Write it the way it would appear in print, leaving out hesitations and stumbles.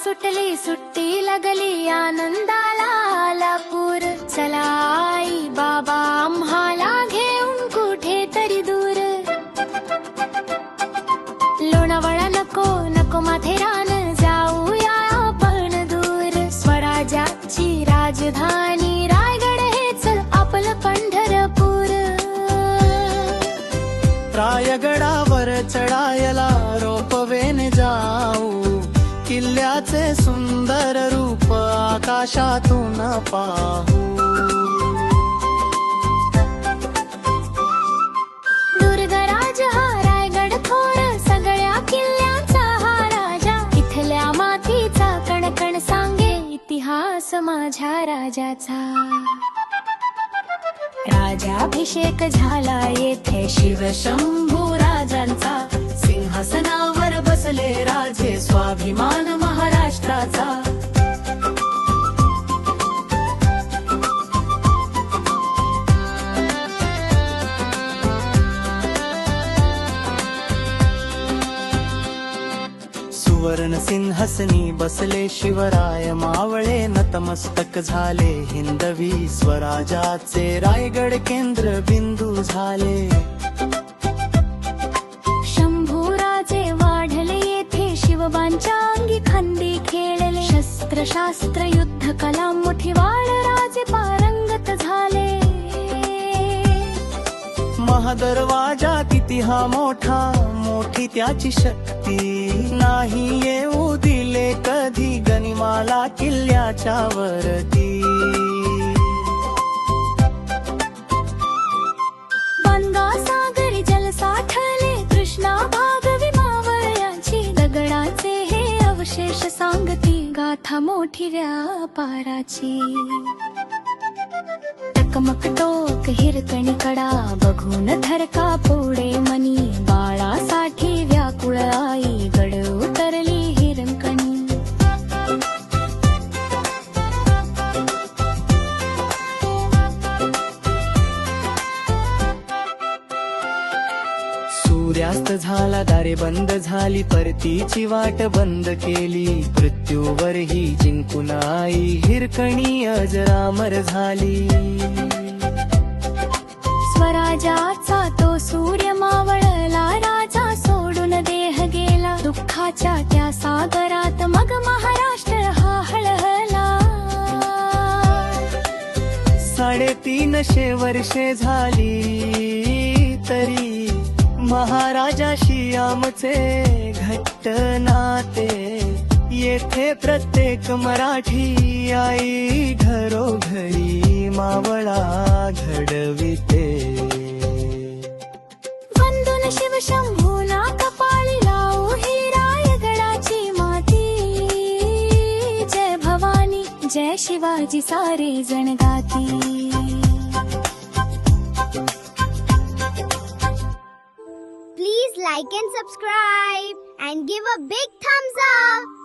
सुटली सुट्टी लागली आनंदाला आला पूर. चला आई बाबा आम्हाला घेऊन कुठे तरी दूर. लोणावळा नको नको माथेरान जाऊया आपण दूर. स्वराज्याची राजधानी रायगड हेच आपलं पंढरपूर. रायगडावर चढायला रोपवेने जाऊ. किल्ल्याचे सुंदर रूप आकाशातून पाहू. दुर्गराज हा रायगड थोर सगळ्या किल्ल्यांचा हा राजा. इथल्या मातीचा कणकण सांगे इतिहास माझ्या राजाचा. राजाभिषेक झाला येथे शिवशंभू राजांचा. सिंहासनावर बसले राजे स्वाभिमान महाराष्ट्राचा. सुवर्ण सिंहासनी बसले शिवराय मावळे नतमस्तक झाले. हिंदवी स्वराज्याचे रायगड केंद्र बिंदू झाले. शंभूराजे वाढले येथे शिवबांच्या अंगी खंदी खेळले. शस्त्रशास्त्र युद्ध कला मुठीवाळ राजे पारंगत झाले. महादरवाजा किती हा मोठा मोठी त्याची शक्ती. नाही येऊ दिले कधी गनिमाला किल्ल्याच्या वरती. गंगासागरी जल साठले कृष्णा भागवी मावळ्याची. दगडाचे हे अवशेष सांगती गाथा मोठी व्यापाराची. टकमक टोक हिरकणी कडा बघून थरका पुढे मनी. बाळासाठी व्याकुळ आई गड उतरली हिरकणी. सूर्यास्त झाला दारे बंद झाली. परतीची वाट बंद केली. मृत्यूवरही जिंकून आई हिरकणी अजरामर झाली. स्वराज्याचा तो सूर्य मावळला राजा सोडून देह गेला. दुःखाच्या त्या सागरात मग महाराष्ट्र हा हळहळला. 350 वर्षे झाली तरी महाराजाशी आमचे घट्ट नाते. येथे प्रत्येक मराठी आई घरोघरी मावळा घडविते. वंदन शिवशंभूला कपाळी लावू ही रायगडाची माती. जय भवानी जय शिवाजी सारे जण गाती. Please like and subscribe and give a big thumbs up.